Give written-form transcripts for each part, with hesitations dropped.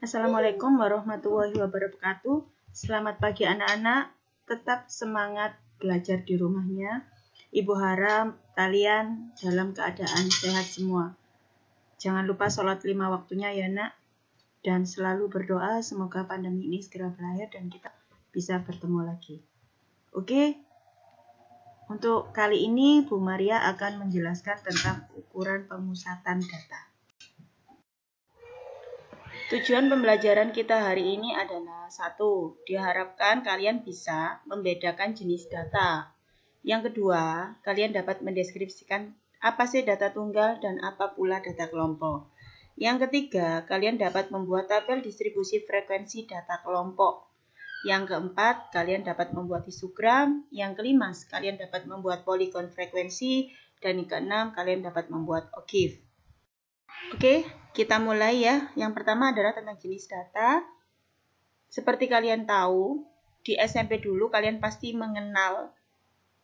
Assalamualaikum warahmatullahi wabarakatuh. Selamat pagi anak-anak. Tetap semangat belajar di rumahnya. Ibu harap kalian dalam keadaan sehat semua. Jangan lupa sholat 5 waktunya ya nak. Dan selalu berdoa semoga pandemi ini segera berakhir dan kita bisa bertemu lagi. Oke? Untuk kali ini Bu Maria akan menjelaskan tentang ukuran pemusatan data. Tujuan pembelajaran kita hari ini adalah 1. Diharapkan kalian bisa membedakan jenis data. Yang kedua, kalian dapat mendeskripsikan apa sih data tunggal dan apa pula data kelompok. Yang ketiga, kalian dapat membuat tabel distribusi frekuensi data kelompok. Yang keempat, kalian dapat membuat histogram. Yang kelima, kalian dapat membuat poligon frekuensi. Dan yang keenam, kalian dapat membuat OGIF. Oke, kita mulai ya. Yang pertama adalah tentang jenis data. Seperti kalian tahu, di SMP dulu kalian pasti mengenal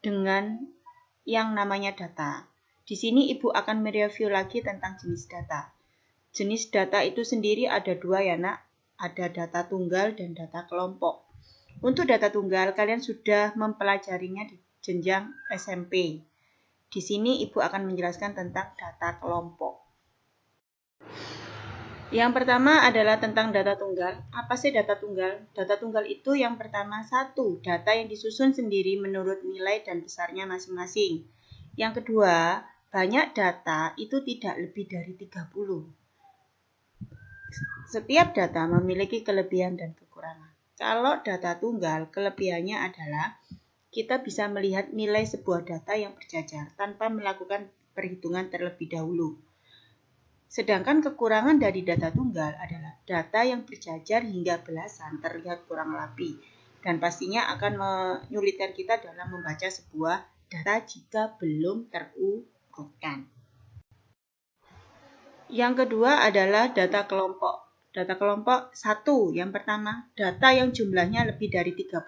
dengan yang namanya data. Di sini Ibu akan mereview lagi tentang jenis data. Jenis data itu sendiri ada 2 ya nak. Ada data tunggal dan data kelompok. Untuk data tunggal kalian sudah mempelajarinya di jenjang SMP. Di sini Ibu akan menjelaskan tentang data kelompok. Yang pertama adalah tentang data tunggal. Apa sih data tunggal? Data tunggal itu yang pertama 1, data yang disusun sendiri menurut nilai dan besarnya masing-masing. Yang kedua, banyak data itu tidak lebih dari 30. Setiap data memiliki kelebihan dan kekurangan. Kalau data tunggal, kelebihannya adalah kita bisa melihat nilai sebuah data yang berjajar tanpa melakukan perhitungan terlebih dahulu. Sedangkan kekurangan dari data tunggal adalah data yang berjajar hingga belasan terlihat kurang rapi dan pastinya akan menyulitkan kita dalam membaca sebuah data jika belum terurutkan. Yang kedua adalah data kelompok. Data kelompok 1, yang pertama, data yang jumlahnya lebih dari 30.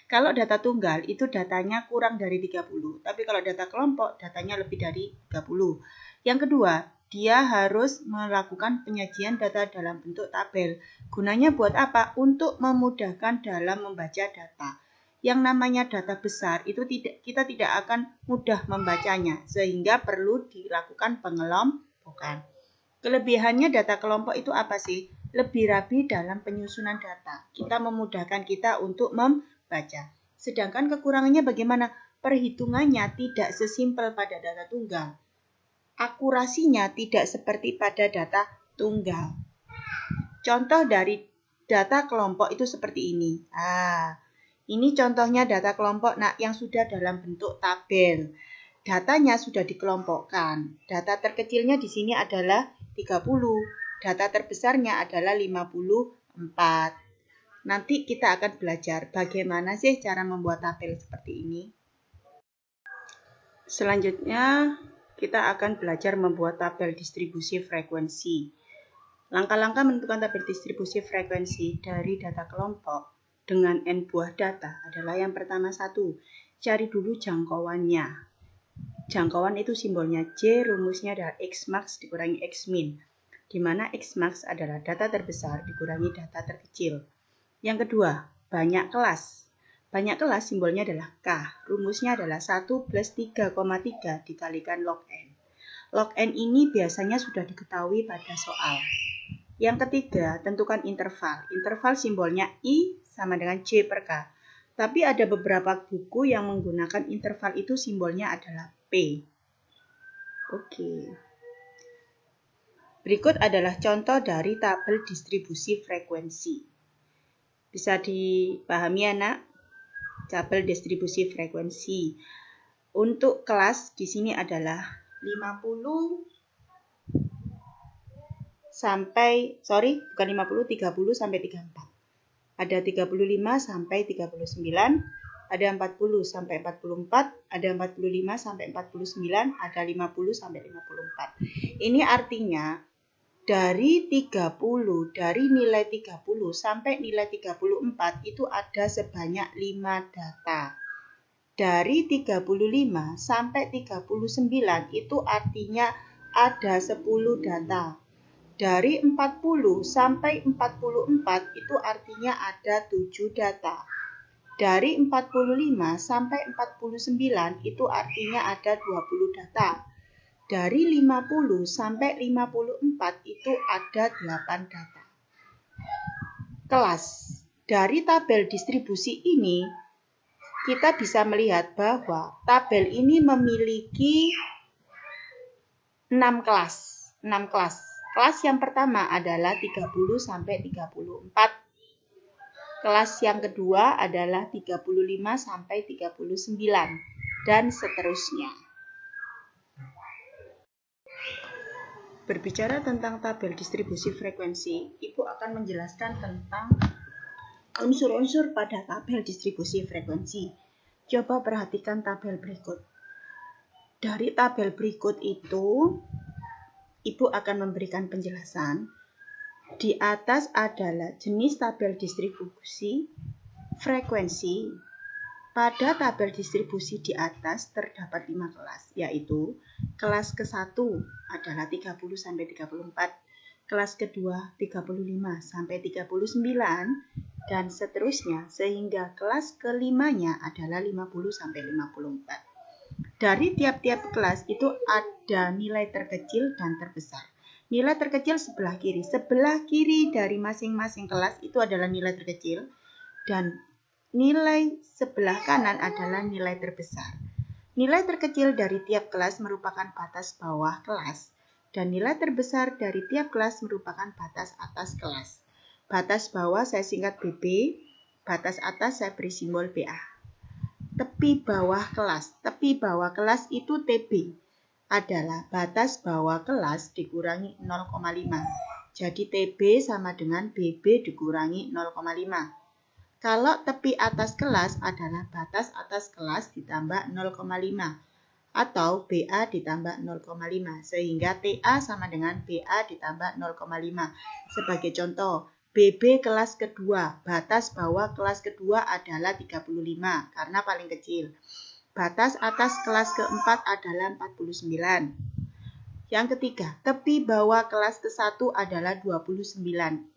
Kalau data tunggal itu datanya kurang dari 30, tapi kalau data kelompok datanya lebih dari 30. Yang kedua, dia harus melakukan penyajian data dalam bentuk tabel. Gunanya buat apa? Untuk memudahkan dalam membaca data. Yang namanya data besar itu kita tidak akan mudah membacanya, sehingga perlu dilakukan pengelompokan. Kelebihannya data kelompok itu apa sih? Lebih rapi dalam penyusunan data. Kita memudahkan kita untuk membaca. Sedangkan kekurangannya bagaimana? Perhitungannya tidak sesimpel pada data tunggal. Akurasinya tidak seperti pada data tunggal. Contoh dari data kelompok itu seperti ini. Ini contohnya data kelompok yang sudah dalam bentuk tabel. Datanya sudah dikelompokkan. Data terkecilnya di sini adalah 30. Data terbesarnya adalah 54. Nanti kita akan belajar bagaimana sih cara membuat tabel seperti ini. Selanjutnya, kita akan belajar membuat tabel distribusi frekuensi. Langkah-langkah menentukan tabel distribusi frekuensi dari data kelompok dengan n buah data adalah yang pertama 1, cari dulu jangkauannya. Jangkauan itu simbolnya J, rumusnya adalah X max dikurangi X min, di mana X max adalah data terbesar dikurangi data terkecil. Yang kedua, banyak kelas. Banyak kelas simbolnya adalah K. Rumusnya adalah 1 plus 3,3 dikalikan log N. Log N ini biasanya sudah diketahui pada soal. Yang ketiga, tentukan interval. Interval simbolnya I sama dengan J per K. Tapi ada beberapa buku yang menggunakan interval itu simbolnya adalah P. Oke. Berikut adalah contoh dari tabel distribusi frekuensi. Bisa dipahami ya nak? Tabel distribusi frekuensi. Untuk kelas di sini adalah 30 sampai 30 sampai 34. Ada 35 sampai 39, ada 40 sampai 44, ada 45 sampai 49, ada 50 sampai 54. Ini artinya dari nilai 30 sampai nilai 34 itu ada sebanyak 5 data. Dari 35 sampai 39 itu artinya ada 10 data. Dari 40 sampai 44 itu artinya ada 7 data. Dari 45 sampai 49 itu artinya ada 20 data. Dari 50 sampai 54 itu ada 8 data. Kelas. Dari tabel distribusi ini, kita bisa melihat bahwa tabel ini memiliki 6 kelas. 6 kelas. Kelas yang pertama adalah 30 sampai 34. Kelas yang kedua adalah 35 sampai 39 dan seterusnya. Berbicara tentang tabel distribusi frekuensi, Ibu akan menjelaskan tentang unsur-unsur pada tabel distribusi frekuensi. Coba perhatikan tabel berikut. Dari tabel berikut itu, Ibu akan memberikan penjelasan. Di atas adalah jenis tabel distribusi frekuensi. Pada tabel distribusi di atas terdapat 5 kelas, yaitu kelas ke-1 adalah 30 sampai 34, kelas kedua 35 sampai 39 dan seterusnya sehingga kelas kelimanya adalah 50 sampai 54. Dari tiap-tiap kelas itu ada nilai terkecil dan terbesar. Nilai terkecil sebelah kiri. Sebelah kiri dari masing-masing kelas itu adalah nilai terkecil dan nilai sebelah kanan adalah nilai terbesar. Nilai terkecil dari tiap kelas merupakan batas bawah kelas dan nilai terbesar dari tiap kelas merupakan batas atas kelas. Batas bawah saya singkat BB, batas atas saya beri simbol BA. Tepi bawah kelas. Tepi bawah kelas itu TB adalah batas bawah kelas dikurangi 0,5. Jadi TB sama dengan BB dikurangi 0,5. Kalau tepi atas kelas adalah batas atas kelas ditambah 0,5 atau BA ditambah 0,5 sehingga TA sama dengan BA ditambah 0,5. Sebagai contoh, BB kelas kedua, batas bawah kelas kedua adalah 35 karena paling kecil. Batas atas kelas keempat adalah 49. Yang ketiga, tepi bawah kelas ke-1 adalah 29,5.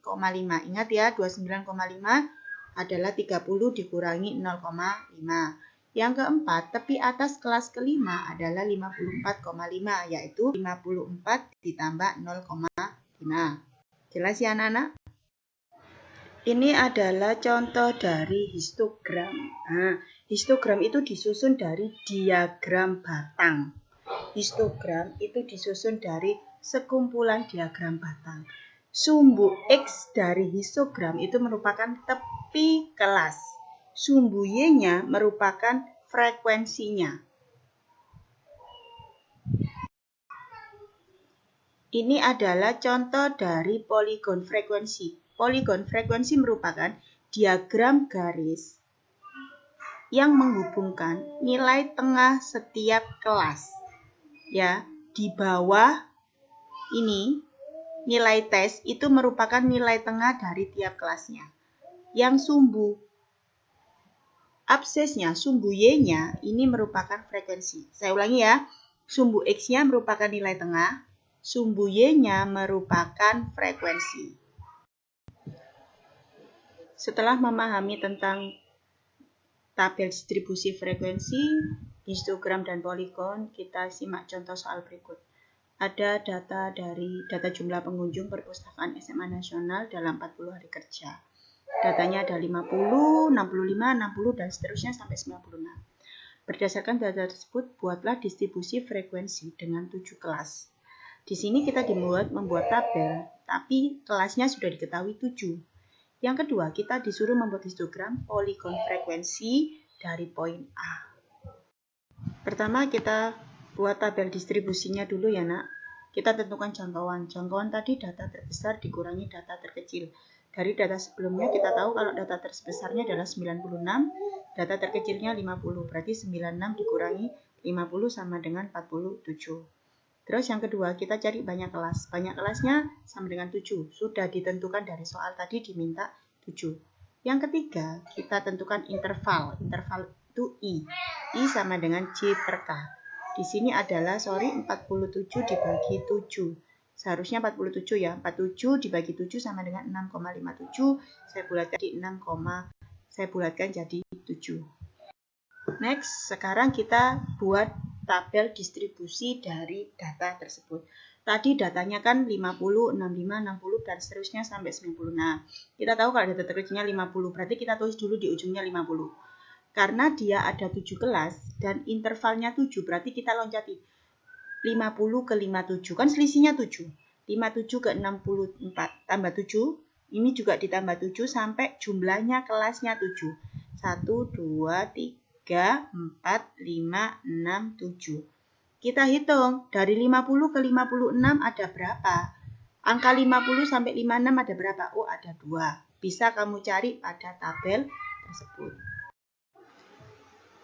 Ingat ya, 29,5 adalah 30 dikurangi 0,5. Yang keempat, tepi atas kelas kelima adalah 54,5, yaitu 54 ditambah 0,5. Jelas ya anak-anak? Ini adalah contoh dari histogram. Nah, histogram itu disusun dari diagram batang. Histogram itu disusun dari sekumpulan diagram batang. Sumbu X dari histogram itu merupakan tepi kelas. Sumbu Y-nya merupakan frekuensinya. Ini adalah contoh dari poligon frekuensi. Poligon frekuensi merupakan diagram garis yang menghubungkan nilai tengah setiap kelas. Ya, di bawah ini nilai tes itu merupakan nilai tengah dari tiap kelasnya. Yang sumbu absesnya, sumbu Y-nya ini merupakan frekuensi. Saya ulangi ya, sumbu X-nya merupakan nilai tengah, sumbu Y-nya merupakan frekuensi. Setelah memahami tentang tabel distribusi frekuensi, histogram dan poligon, kita simak contoh soal berikut. Ada data jumlah pengunjung perpustakaan SMA Nasional dalam 40 hari kerja. Datanya ada 50, 65, 60, dan seterusnya sampai 96. Berdasarkan data tersebut, buatlah distribusi frekuensi dengan 7 kelas. Di sini kita membuat tabel, tapi kelasnya sudah diketahui 7. Yang kedua, kita disuruh membuat histogram poligon frekuensi dari poin A. Pertama, kita buat tabel distribusinya dulu ya nak. Kita tentukan jangkauan. Jangkauan tadi data terbesar dikurangi data terkecil. Dari data sebelumnya kita tahu kalau data terbesarnya adalah 96, data terkecilnya 50. Berarti 96 dikurangi 50 sama dengan 47. Terus yang kedua, kita cari banyak kelas. Banyak kelasnya sama dengan 7. Sudah ditentukan dari soal tadi diminta 7. Yang ketiga, kita tentukan interval. Interval itu I. I sama dengan J per K. Di sini adalah 47 dibagi 7. Seharusnya 47 ya. 47 dibagi 7 sama dengan 6,57. Saya bulatkan jadi 7. Next, sekarang kita buat tabel distribusi dari data tersebut. Tadi datanya kan 50, 65, 60, dan seterusnya sampai 90. Nah, kita tahu kalau data terkecilnya 50, berarti kita tulis dulu di ujungnya 50. Karena dia ada 7 kelas dan intervalnya 7, berarti kita loncati 50 ke 57, kan selisihnya 7. 57 ke 64, tambah 7, ini juga ditambah 7 sampai jumlahnya kelasnya 7. 1, 2, 3, 4, 5, 6, 7. Kita hitung, dari 50 ke 56 ada berapa? Angka 50 sampai 56 ada berapa? Oh, ada 2. Bisa kamu cari pada tabel tersebut.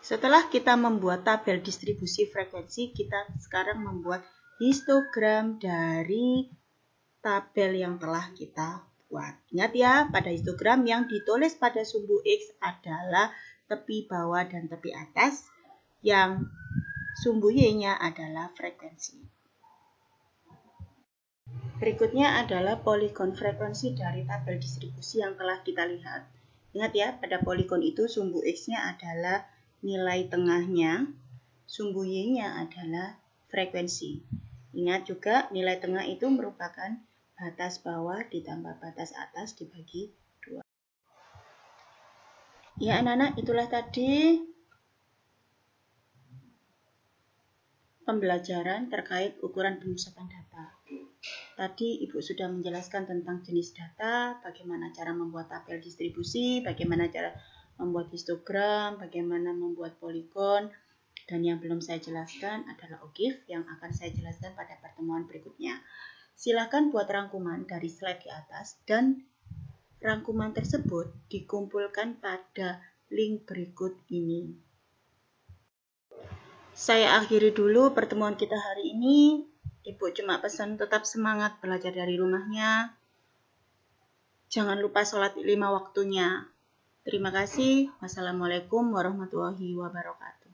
Setelah kita membuat tabel distribusi frekuensi, kita sekarang membuat histogram dari tabel yang telah kita buat. Ingat ya, pada histogram yang ditulis pada sumbu X adalah tepi bawah dan tepi atas, yang sumbu Y-nya adalah frekuensi. Berikutnya adalah poligon frekuensi dari tabel distribusi yang telah kita lihat. Ingat ya, pada poligon itu sumbu X-nya adalah nilai tengahnya, sumbu Y-nya adalah frekuensi. Ingat juga, nilai tengah itu merupakan batas bawah ditambah batas atas dibagi 2. Ya anak-anak, itulah tadi pembelajaran terkait ukuran pemusatan data. Tadi Ibu sudah menjelaskan tentang jenis data, bagaimana cara membuat tabel distribusi, bagaimana cara membuat histogram, bagaimana membuat poligon, dan yang belum saya jelaskan adalah OGIF yang akan saya jelaskan pada pertemuan berikutnya. Silakan buat rangkuman dari slide di atas dan rangkuman tersebut dikumpulkan pada link berikut ini. Saya akhiri dulu pertemuan kita hari ini. Ibu cuma pesan tetap semangat belajar dari rumahnya. Jangan lupa sholat 5 waktunya. Terima kasih. Wassalamualaikum warahmatullahi wabarakatuh.